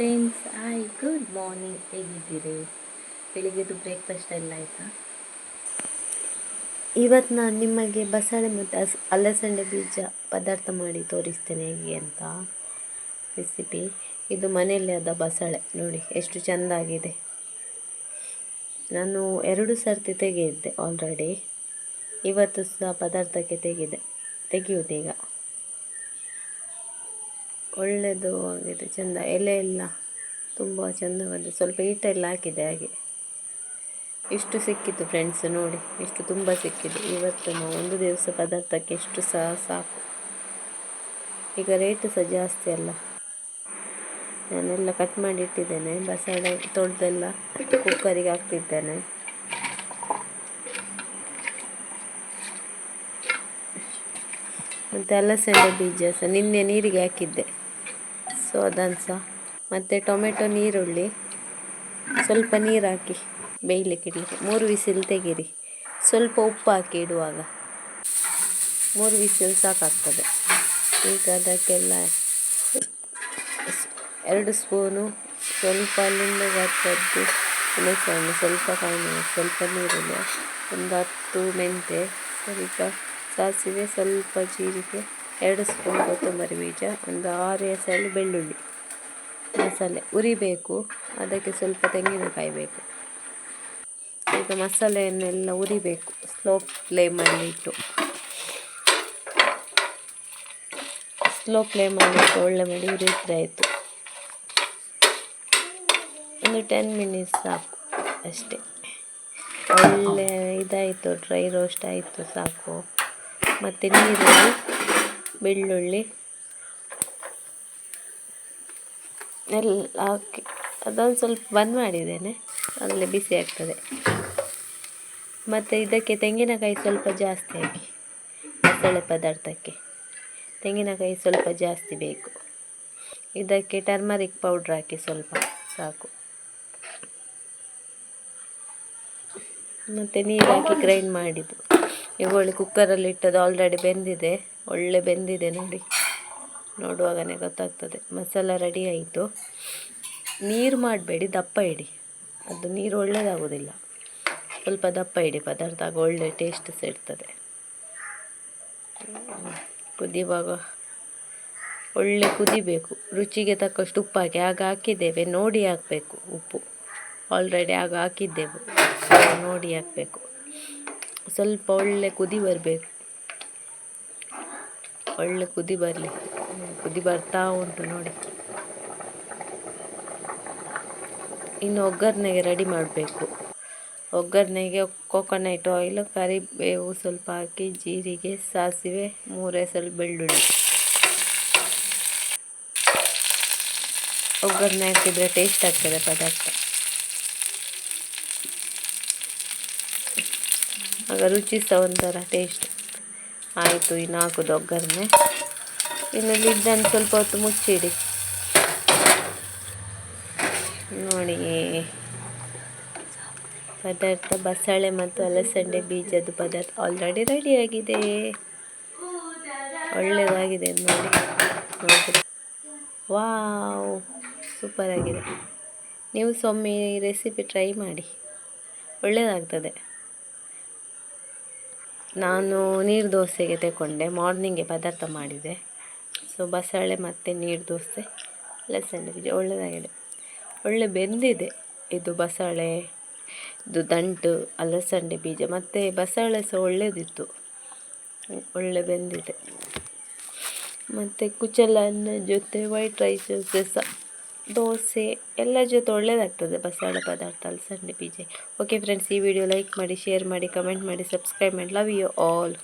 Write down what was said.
Friends, hi, good morning. ಹೇಗಿದ್ದೀರಿ? ಬೆಳಿಗ್ಗೆದು breakfast ಎಲ್ಲ ಆಯಿತಾ? ಇವತ್ತು ನಾನು ನಿಮಗೆ ಬಸಳೆ ಮತ್ತು ಅಲಸಂಡೆ ಬೀಜ ಪದಾರ್ಥ ಮಾಡಿ ತೋರಿಸ್ತೇನೆ ಹೇಗೆ ಅಂತ ರೆಸಿಪಿ. ಇದು ಮನೆಯಲ್ಲಿ ಆದ ಬಸಳೆ ನೋಡಿ ಎಷ್ಟು ಚೆಂದಾಗಿದೆ. ನಾನು 2 ಸರ್ತಿ ತೆಗೆದಿದ್ದೆ ಆಲ್ರೆಡಿ. ಇವತ್ತು ಸಹ ಪದಾರ್ಥಕ್ಕೆ ತೆಗೆಯುವುದೀಗ. ಒಳ್ಳೆಯದು ಆಗಿದೆ, ಚೆಂದ. ಎಲೆ ಎಲ್ಲ ತುಂಬ ಚೆಂದ ಬಂದಿದೆ. ಸ್ವಲ್ಪ ಈಟೆಲ್ಲ ಹಾಕಿದೆ ಹಾಗೆ. ಇಷ್ಟು ಸಿಕ್ಕಿತು ಫ್ರೆಂಡ್ಸ್, ನೋಡಿ ಇಷ್ಟು ತುಂಬ ಸಿಕ್ಕಿದೆ. ಇವತ್ತು ನಾವು ಒಂದು ದಿವಸ ಪದಾರ್ಥಕ್ಕೆ ಎಷ್ಟು ಸಹ ಸಾಕು. ಈಗ ರೇಟ್ ಸಹ ಜಾಸ್ತಿ ಅಲ್ಲ. ನಾನೆಲ್ಲ ಕಟ್ ಮಾಡಿ ಇಟ್ಟಿದ್ದೇನೆ. ಬಸಳೆ ತೊಳೆದೆಲ್ಲ ಕುಕ್ಕರಿಗೆ ಹಾಕ್ತಿದ್ದೇನೆ. ಮತ್ತು ಅಲಸಂಡೆ ಬೀಜ ಸಹ ನಿನ್ನೆ ನೀರಿಗೆ ಹಾಕಿದ್ದೆ, ಸೊ ಅದನ್ನು ಸಹ. ಮತ್ತು ಟೊಮೆಟೊ, ನೀರುಳ್ಳಿ, ಸ್ವಲ್ಪ ನೀರು ಹಾಕಿ ಬೇಯಲಿಕ್ಕೆ ಇಡಲಿಕ್ಕೆ 3 ವಿಸಿಲ್ ತೆಗೀರಿ. ಸ್ವಲ್ಪ ಉಪ್ಪು ಹಾಕಿ ಇಡುವಾಗ 3 ವಿಸಿಲ್ ಸಾಕಾಗ್ತದೆ. ಈಗ ಅದಕ್ಕೆಲ್ಲ 2 ಸ್ಪೂನು ಸ್ವಲ್ಪ ಲಿಂಬೆ ಗಾತ್ರದ್ದು ಹುಣಸೆಹಣ್ಣು, ಸ್ವಲ್ಪ ಕಾಯಿಮೆಣಸು, ಸ್ವಲ್ಪ ನೀರುಳ್ಳಿ, ಒಂದು 10 ಮೆಂತೆ, ಸ್ವಲ್ಪ ಸಾಸಿವೆ, ಸ್ವಲ್ಪ ಜೀರಿಗೆ, 2 ಸ್ಪೂನ್ ಕೊತ್ತಂಬರಿ ಬೀಜ, ಒಂದು 6 ಎಸಳು ಬೆಳ್ಳುಳ್ಳಿ. ಮಸಾಲೆ ಉರಿಬೇಕು, ಅದಕ್ಕೆ ಸ್ವಲ್ಪ ತೆಂಗಿನಕಾಯಿ ಬೇಕು. ಈಗ ಮಸಾಲೆಯನ್ನೆಲ್ಲ ಉರಿಬೇಕು ಸ್ಲೋ ಫ್ಲೇಮಲ್ಲಿ ಇಟ್ಟು ಒಳ್ಳೆ ಮಾಡಿ ಉರಿದ್ರೆ ಆಯಿತು. ಒಂದು 10 ಮಿನಿಟ್ಸ್ ಸಾಕು ಅಷ್ಟೇ. ಒಳ್ಳೆ ಇದಾಯಿತು, ಡ್ರೈ ರೋಸ್ಟ್ ಆಯಿತು, ಸಾಕು. ಮತ್ತು ನೀರುಳ್ಳಿ, ಬೆಳ್ಳುಳ್ಳಿ ಎಲ್ಲ ಹಾಕಿ ಅದೊಂದು ಸ್ವಲ್ಪ ಬಂದ್ ಮಾಡಿದ್ದೇನೆ, ಅಲ್ಲೇ ಬಿಸಿ ಆಗ್ತದೆ. ಮತ್ತು ಇದಕ್ಕೆ ತೆಂಗಿನಕಾಯಿ ಸ್ವಲ್ಪ ಜಾಸ್ತಿ ಹಾಕಿ. ಬಸಳೆ ಪದಾರ್ಥಕ್ಕೆ ತೆಂಗಿನಕಾಯಿ ಸ್ವಲ್ಪ ಜಾಸ್ತಿ ಬೇಕು. ಇದಕ್ಕೆ ಟರ್ಮರಿಕ್ ಪೌಡ್ರ್ ಹಾಕಿ ಸ್ವಲ್ಪ, ಸಾಕು. ಮತ್ತು ನೀರು ಹಾಕಿ ಗ್ರೈಂಡ್ ಮಾಡಿದ್ದು. ಈಗ ಕುಕ್ಕರಲ್ಲಿ ಇಟ್ಟದ್ದು ಆಲ್ರೆಡಿ ಬೆಂದಿದೆ, ಒಳ್ಳೆ ಬೆಂದಿದೆ ನೋಡಿ. ನೋಡುವಾಗನೇ ಗೊತ್ತಾಗ್ತದೆ. ಮಸಾಲ ರೆಡಿ ಆಯಿತು. ನೀರು ಮಾಡಬೇಡಿ, ದಪ್ಪ ಇಡಿ, ಅದು ನೀರು ಒಳ್ಳೆಯದಾಗೋದಿಲ್ಲ. ಸ್ವಲ್ಪ ದಪ್ಪ ಇಡಿ ಪದಾರ್ಥ, ಆಗ ಒಳ್ಳೆ ಟೇಸ್ಟ್ ಸಹ ಇರ್ತದೆ. ಕುದಿಯುವಾಗ ಒಳ್ಳೆ ಕುದಿಬೇಕು. ರುಚಿಗೆ ತಕ್ಕಷ್ಟು ಉಪ್ಪು ಹಾಕಿ. ಆಗ ಹಾಕಿದ್ದೇವೆ, ನೋಡಿ ಹಾಕಬೇಕು ಉಪ್ಪು. ಆಲ್ರೆಡಿ ಆಗ ಹಾಕಿದ್ದೆವು, ನೋಡಿ ಹಾಕಬೇಕು. ಸ್ವಲ್ಪ ಒಳ್ಳೆ ಕುದಿ ಬರಬೇಕು, ಒಳ್ಳೆ ಕುದಿ ಬರಲಿ. ಕುದಿ ಬರ್ತಾ ಉಂಟು ನೋಡಿ. ಇನ್ನು ಒಗ್ಗರಣೆಗೆ ರೆಡಿ ಮಾಡಬೇಕು. ಒಗ್ಗರಣೆಗೆ ಕೊಕೊನಟ್ ಆಯಿಲ್, ಕರಿಬೇವು ಸ್ವಲ್ಪ ಹಾಕಿ, ಜೀರಿಗೆ, ಸಾಸಿವೆ, 3 ಎಸಳು ಬೆಳ್ಳುಳ್ಳಿ. ಒಗ್ಗರಣೆ ಹಾಕಿದರೆ ಟೇಸ್ಟ್ ಆಗ್ತದೆ ಪದಾರ್ಥ, ಆಗ ರುಚಿ ಸಹ ಒಂಥರ ಟೇಸ್ಟ್. ಆಯಿತು, ಇನ್ನು ಹಾಕೋದು ಒಗ್ಗರಣೆ. ಇನ್ನು ಲಿಡ್ಡನ್ನು ಸ್ವಲ್ಪ ಹೊತ್ತು ಮುಚ್ಚಿಡಿ. ನೋಡಿ, ಪದಾರ್ಥ ಬಸಳೆ ಮತ್ತು ಅಲಸಂಡೆ ಬೀಜದ ಪದಾರ್ಥ ಆಲ್ರೆಡಿ ರೆಡಿಯಾಗಿದೆ. ಒಳ್ಳೆಯದಾಗಿದೆ ನೋಡಿ. ವಾವ್, ಸೂಪರ್ ಆಗಿದೆ. ನೀವು ಒಮ್ಮೆ ಈ ರೆಸಿಪಿ ಟ್ರೈ ಮಾಡಿ, ಒಳ್ಳೆಯದಾಗ್ತದೆ. ನಾನು ನೀರು ದೋಸೆಗೆ ತಗೊಂಡೆ, ಮಾರ್ನಿಂಗ್ಗೆ ಪದಾರ್ಥ ಮಾಡಿದೆ. ಸೊ ಬಸಳೆ ಮತ್ತು ನೀರು ದೋಸೆ, ಅಲಸಂಡೆ ಬೀಜ ಒಳ್ಳೆಯದಾಗಿದೆ. ಒಳ್ಳೆ ಬೆಂದಿದೆ ಇದು ಬಸಳೆ, ಇದು ದಂಟು, ಅಲಸಂಡೆ ಬೀಜ ಮತ್ತು ಬಸಳೆ ಸಹ ಒಳ್ಳೆಯದಿತ್ತು, ಒಳ್ಳೆ ಬೆಂದಿದೆ. ಮತ್ತು ಕುಚಲನ್ನ ಜೊತೆ, ವೈಟ್ ರೈಸ್ ಜೊತೆ ಸಹ, ದೋಸೆ ಎಲ್ಲ ಜೊತೆ ಒಳ್ಳೆಯದಾಗ್ತದೆ ಬಸಳೆ ಪದಾರ್ಥ, ಅಲಸಂಡೆ ಬೀಜ. ಓಕೆ ಫ್ರೆಂಡ್ಸ್, ಈ ವಿಡಿಯೋ ಲೈಕ್ ಮಾಡಿ, ಶೇರ್ ಮಾಡಿ, ಕಮೆಂಟ್ ಮಾಡಿ, ಸಬ್ಸ್ಕ್ರೈಬ್ ಮಾಡಿ. Love you all.